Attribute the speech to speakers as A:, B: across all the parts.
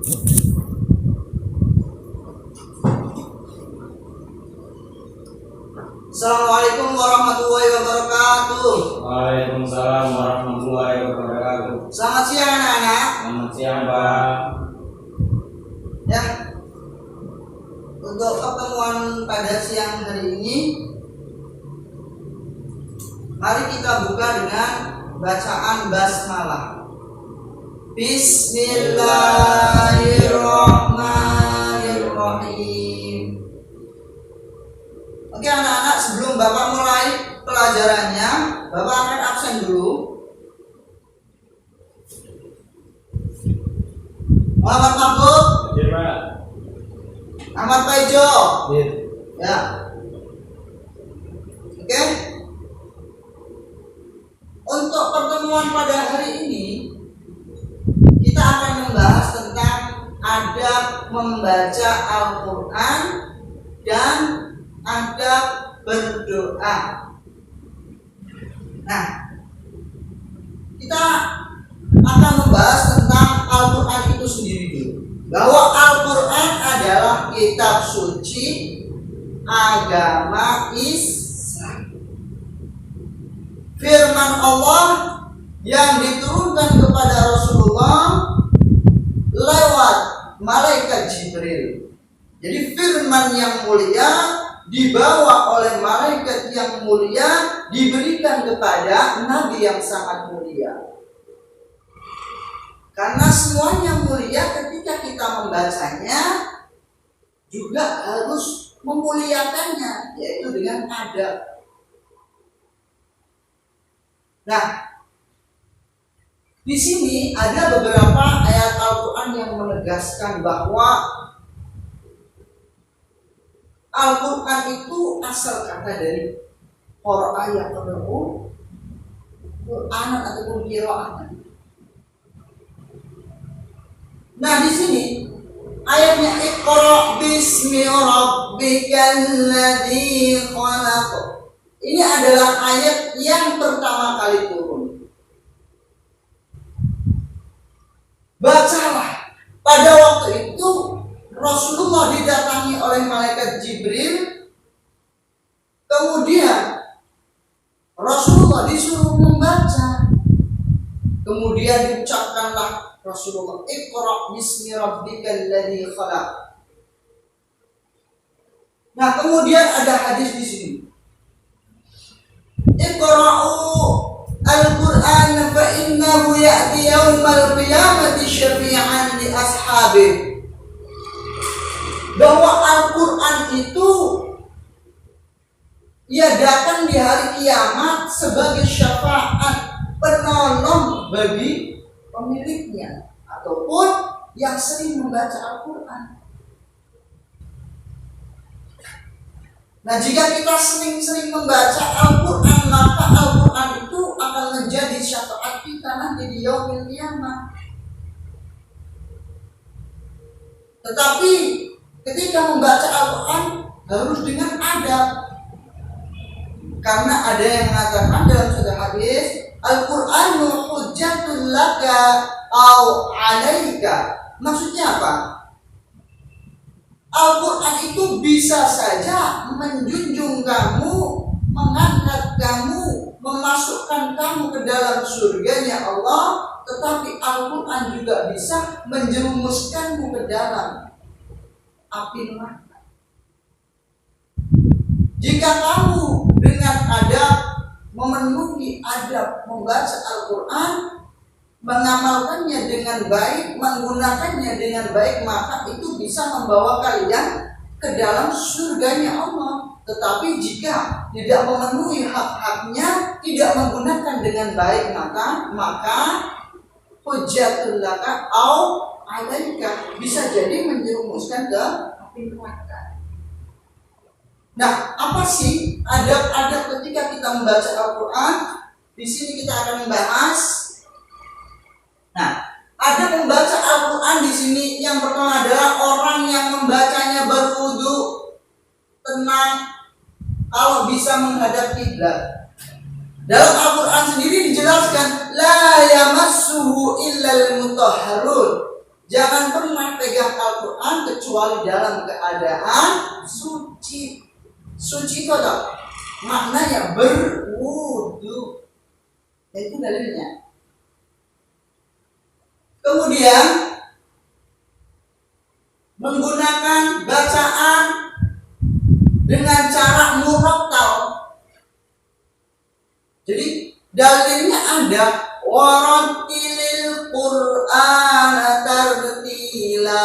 A: Assalamualaikum warahmatullahi wabarakatuh.
B: Waalaikumsalam warahmatullahi wabarakatuh.
A: Selamat siang anak-anak.
B: Selamat siang, Pak.
A: Ya, untuk pertemuan pada siang hari ini, mari kita buka dengan bacaan basmalah. Bismillahirrahmanirrahim. Oke anak-anak, sebelum Bapak mulai pelajarannya, Bapak akan absen dulu. Muhammad Mahfud,
B: Hadir, Pak.
A: Ahmad Paijo.
B: Hadir.
A: Ya. Oke. Untuk pertemuan pada hari ini, kita akan membahas tentang adab membaca Al-Quran dan adab berdoa. Nah, kita akan membahas tentang Al-Quran itu sendiri dulu. Bahwa Al-Quran adalah kitab suci agama Islam. Firman Allah yang diturunkan kepada Rasulullah lewat malaikat Jibril. Jadi firman yang mulia dibawa oleh malaikat yang mulia, diberikan kepada Nabi yang sangat mulia. Karena semuanya mulia, ketika kita membacanya juga harus memuliakannya, yaitu dengan adab. Nah, di sini ada beberapa ayat Al-Quran yang menegaskan bahwa Al-Quran itu asal kata dari qara'a yaqra'u, Qur'anan ataupun qira'atan. Nah, di sini ayatnya Iqra' bismi rabbikal ladzi khalaq. Ini adalah ayat yang pertama kali turun. Bacalah. Pada waktu itu Rasulullah didatangi oleh malaikat Jibril. Kemudian Rasulullah disuruh membaca. Kemudian diucapkanlah Rasulullah, Iqra' bismi rabbikal ladzi khalaq. Nah, kemudian ada hadis di sini. Iqra'u al-Qur'an fa innahu ya'ti yaumal qiyamati syafi'an li ashabihi. Bahwa Al-Quran itu ia datang di hari kiamat sebagai syafaat, penolong bagi pemiliknya ataupun yang sering membaca Al-Quran. Nah, jika kita sering-sering membaca Al-Quran, maka Al-Quran itu akan menjadi syafaat kita nanti di yaumil qiyamah. Tetapi ketika membaca Al-Quran harus dengan adab. Karena ada yang mengatakan dalam sudah hadis, Al-Qur'anu hujjatul laka au 'alaika. Maksudnya apa? Al-Quran itu bisa saja menjunjung kamu, mengangkat kamu, memasukkan kamu ke dalam surganya Allah, tetapi Al-Quran juga bisa menjerumuskanmu ke dalam api neraka. Jika kamu dengan adab, memenuhi adab membaca Al-Quran, mengamalkannya dengan baik, menggunakannya dengan baik, maka itu bisa membawa kalian ke dalam surganya Allah. Tetapi jika tidak memenuhi hak-haknya, tidak menggunakan dengan baik, maka hujjatul laka au 'alaika, bisa jadi menjerumuskan ke api neraka. Nah, apa sih adab-adab ketika kita membaca Al-Quran? Di sini kita akan membahas. Nah, adab membaca Al-Quran di sini yang pertama adalah orang yang membacanya berwudu, tenang, kalau bisa menghadap kiblat. Dalam Al-Quran sendiri dijelaskan, la yamassuhu illal mutahharun. Jangan pernah pegang Al-Quran kecuali dalam keadaan suci. Suci itu adalah maknanya berwudu. Itu dalilnya. Kemudian menggunakan bacaan dengan cara murattal. Jadi dalilnya ada warattilil Qur'ana tartila.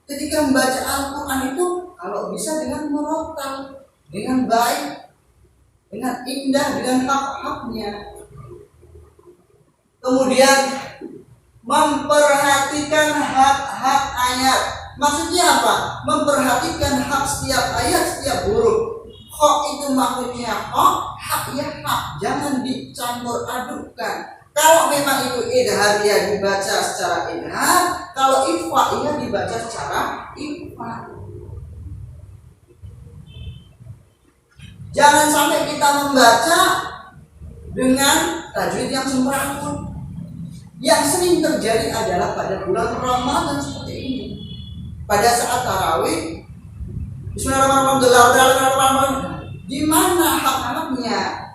A: Ketika membaca Al-Quran itu kalau bisa dengan murattal, dengan baik, dengan indah, dengan hak-haknya. Kemudian memperhatikan hak-hak ayat. Maksudnya apa? Memperhatikan hak setiap ayat, setiap huruf. Hak itu maksudnya hak ya hak. Jangan dicampur adukkan. Kalau memang itu idhar ya dibaca secara idhar, kalau ikhfa ya dibaca secara ikhfa. Jangan sampai kita membaca dengan tajwid yang sembarangan. Yang sering terjadi adalah pada bulan Ramadan seperti ini. Pada saat tarawih, Bismillahirrahmanirrahim. Di mana hak-haknya?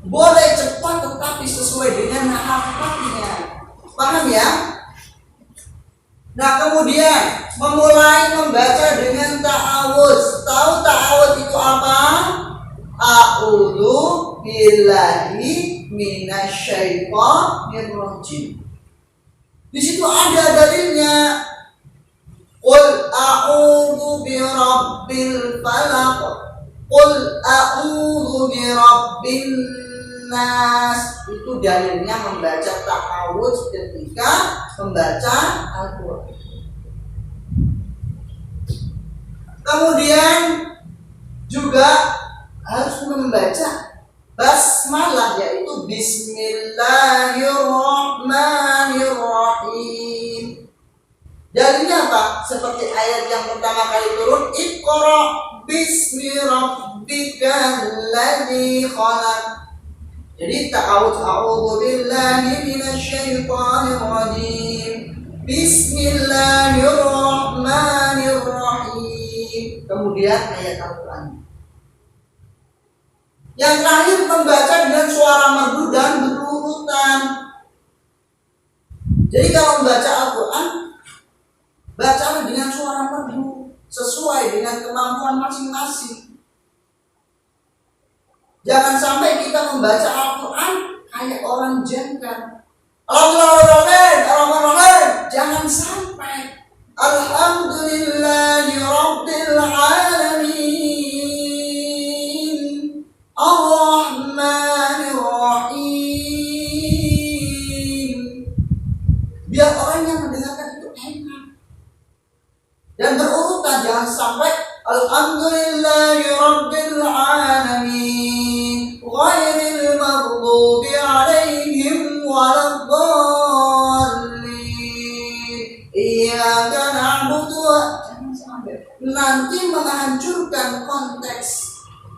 A: Boleh cepat tetapi sesuai dengan hak-haknya. Paham ya? Nah, kemudian memulai membaca dengan ta'awudz. Tahu ta'awudz itu apa? A'udzu billahi minasyaitonir rajim. Di situ ada dalilnya. Qul a'udzu birabbil falaq. Qul a'udzu birabbin nas. Itu dalilnya membaca ta'awudz ketika membaca Al-Qur'an. Kemudian juga harus membaca basmalah, yaitu Bismillahirrahmanirrahim. Dalilnya apa? Seperti ayat yang pertama kali turun, Iqra bismi rabbikal ladzi khalaq. Jadi ta'awudz, a'udzu billahi minasyaitonir rajim. Bismillahirrahmanirrahim. Kemudian ayat Al-Qur'an. Yang terakhir membaca dengan suara merdu dan berurutan. Jadi kalau membaca Al-Quran, bacalah dengan suara merdu sesuai dengan kemampuan masing-masing. Jangan sampai kita membaca Al-Quran kayak orang jengkel. Alhamdulillah, jangan sampai. Alhamdulillahi rabbil alamin, Ar-Rahmanir-Rahim. Biar orang yang mendengarkan itu enak. Dan berurutan, jangan sampai Alhamdulillahi rabbil alamin, ghairil maghdubi alaihim waladdallin, iyyaka na'budu. Jangan sampai nanti menghancurkan konteks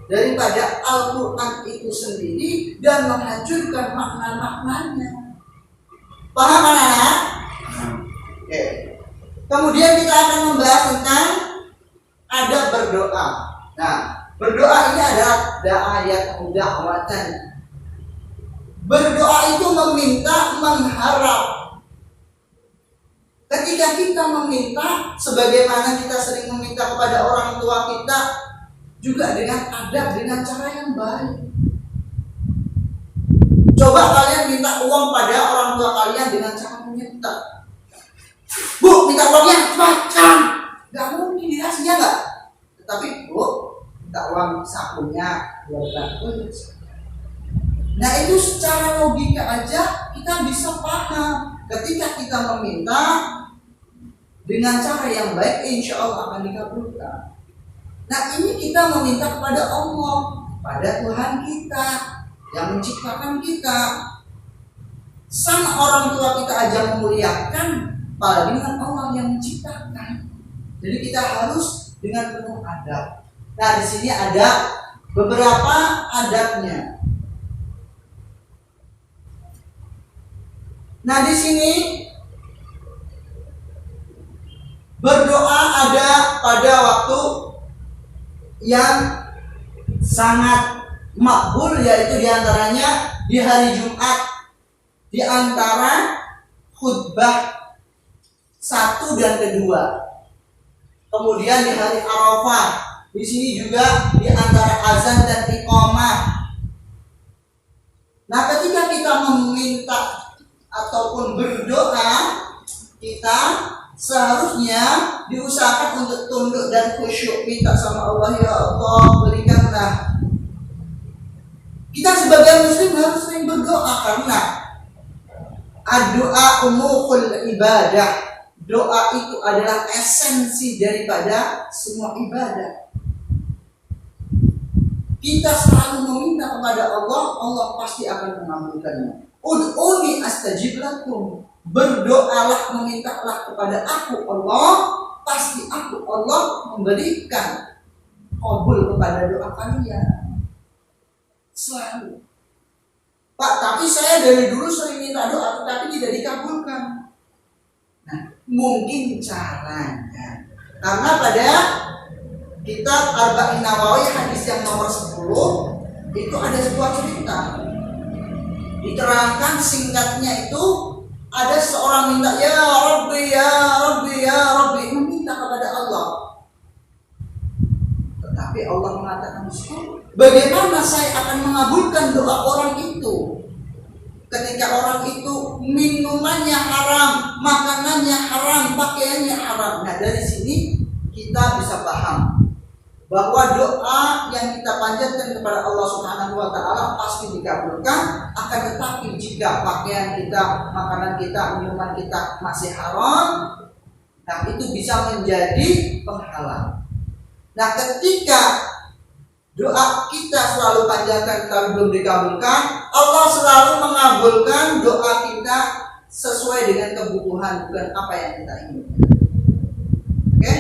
A: daripada Al-Quran itu sendiri dan menghancurkan makna-maknanya. Paham anak-anak? Oke. Kemudian kita akan membahas tentang adab berdoa. Nah, berdoa ini adalah da'ayat da'watan. Berdoa itu meminta, mengharap. Ketika kita meminta, sebagaimana kita sering meminta kepada orang tua kita, juga dengan adab, dengan cara yang baik. Coba kalian minta uang pada orang tua kalian dengan cara meminta. Bu, minta uangnya cepat. Gak mungkin dikasihnya gak? Tetapi bu, minta uang sakunya 12. Nah itu secara logika aja kita bisa paham. Ketika kita meminta dengan cara yang baik, insya Allah akan dikabulkan. Nah ini kita meminta kepada Allah, pada Tuhan kita yang menciptakan kita. Sang orang tua kita aja memuliakan, apalagi dengan Allah yang menciptakan. Jadi kita harus dengan penuh adab. Nah di sini ada beberapa adabnya. Nah di sini Berdoa ada pada waktu yang sangat makbul, yaitu diantaranya di hari Jumat, di antara khutbah 1 dan 2. Kemudian di hari Arafah, di sini juga di antara azan dan iqamah. Nah, ketika kita meminta ataupun berdoa, kita seharusnya diusahakan untuk tunduk dan khusyuk, minta sama Allah, ya Allah berikanlah. Kita sebagai muslim harus sering berdoa, karena doa umumul ibadah. Doa itu adalah esensi daripada semua ibadah. Kita selalu meminta kepada Allah, Allah pasti akan mengabulkannya. Ud'uni astajib lakum. Berdoalah, memintalah kepada aku Allah, pasti aku Allah memberikan kabul kepada doa kalian. Selalu. Pak, tapi saya dari dulu sering minta doa tetapi tidak dikabulkan. Nah, mungkin caranya, karena pada kitab Arba'in Nawawi hadis yang nomor 10 itu ada sebuah cerita. Diterangkan singkatnya itu, ada seorang minta, ya Rabbi, ya Rabbi, ya Rabbi, meminta kepada Allah. Tetapi Allah mengatakan, bagaimana saya akan mengabulkan doa orang itu ketika orang itu minumannya haram, makanannya haram, pakaiannya haram. Nah, dari sini kita bisa paham bahwa doa yang kita panjatkan kepada Allah Subhanahu wa taala pasti dikabulkan. Akan tetapi jika pakaian kita, makanan kita, minuman kita masih haram, nah itu bisa menjadi penghalang. Nah, ketika doa kita selalu panjatkan tapi belum dikabulkan, Allah selalu mengabulkan doa kita sesuai dengan kebutuhan, bukan apa yang kita inginkan. Oke?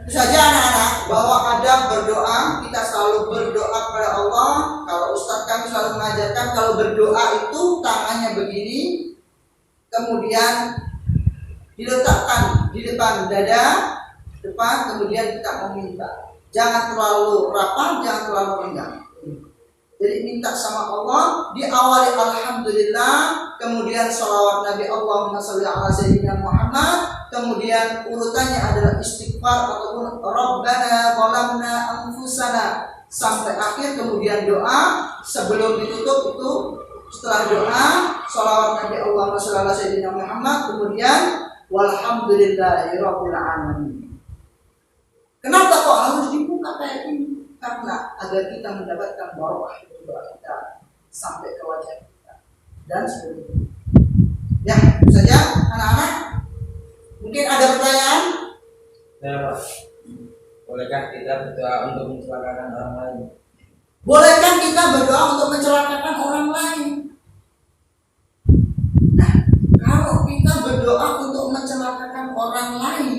A: Itu saja anak-anak, bahwa adab berdoa, kita selalu berdoa kepada Allah. Kalau Ustadz kami selalu mengajarkan, kalau berdoa itu tangannya begini, kemudian diletakkan di depan dada, kemudian kita meminta. Jangan terlalu rapat, jangan terlalu renggang. Jadi minta sama Allah, diawali alhamdulillah, kemudian sholawat Nabi Allahumma sholli ala sayyidina Muhammad, kemudian urutannya adalah istighfar ataupun Rabbana zalamna anfusana sampai akhir, kemudian doa. Sebelum ditutup itu, setelah doa sholawat Nabi Allahumma sholli ala sayyidina Muhammad, kemudian walhamdulillahirabbil alamin. Kenapa kok harus dibuka kayak ini? Karena agar kita mendapatkan barokah doa kita sampai ke wajah kita dan sebagainya. Ya, itu saja anak-anak. Mungkin ada pertanyaan?
B: Ya, Pak. Bolehkah kita berdoa untuk mencelakakan orang lain?
A: Bolehkah kita berdoa untuk mencelakakan orang lain? Nah, kalau kita berdoa untuk mencelakakan orang lain,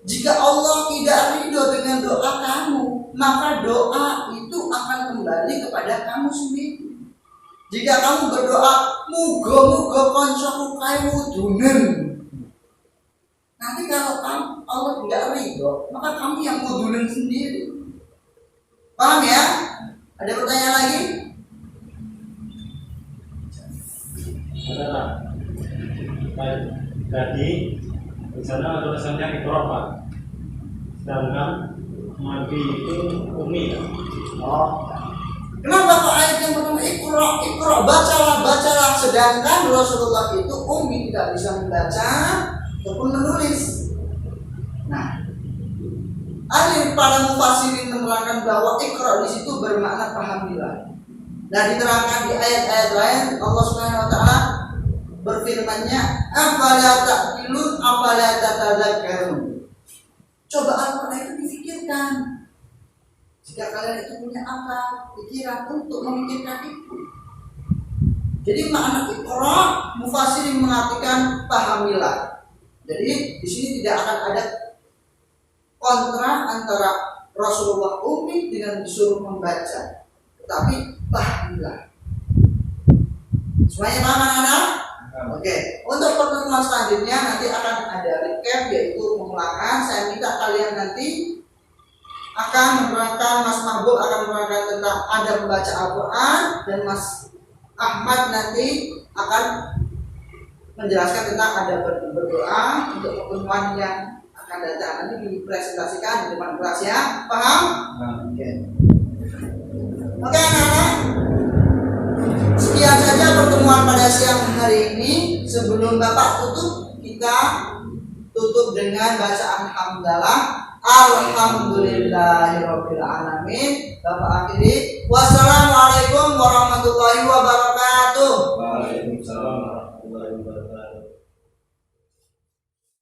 A: jika Allah tidak ridho dengan doa kamu, maka doa itu akan kembali kepada kamu sendiri. Jika kamu berdoa, muga-muga koncoku kae wudunen, nanti kalau kamu Allah tidak ridho, maka kamu yang wudunen sendiri. Paham ya? Ada pertanyaan lagi?
C: Ada Pak. Tadi di sana ada tulisannya Iqra, Pak. Sedangkan Nabi itu Umi.
A: Oh. Kenapa kok ayat yang pertama Iqra, Iqra, bacalah, sedangkan Rasulullah itu ummi, tidak bisa membaca ataupun menulis. Nah, para mufassirin menerangkan bahwa Iqra di situ bermakna pahamilah. Nah, diterangkan di ayat-ayat lain Allah Subhanahu wa taala berfirman-Nya, afala ta'qilun, afala tatadzakkarun. Coba Al-Qur'an itu difikirkan. Jika kalian itu punya akal, pikiran untuk memikirkan itu. Jadi makna Iqra, mufassirin mengartikan pahamilah. Jadi di sini tidak akan ada kontra antara Rasulullah ummi dengan disuruh membaca, tetapi pahamilah. Semuanya paham anak-anak? Oke, untuk pertemuan selanjutnya nanti akan ada recap, yaitu pengulangan. Saya minta kalian nanti akan menerangkan, Mas Mahbub akan menerangkan tentang adab membaca Al-Quran, dan Mas Ahmad nanti akan menjelaskan tentang adab berdoa untuk pertemuan yang akan datang. Nanti dipresentasikan di depan kelas ya, paham? Oke. Oke anak-anak, sekian saja pertemuan pada siang hari ini. Sebelum Bapak tutup, kita tutup dengan bacaan hamdalah. Alhamdulillahirabbil alamin. Bapak akhiri. Wassalamualaikum warahmatullahi wabarakatuh.
C: Waalaikumsalam warahmatullahi wabarakatuh.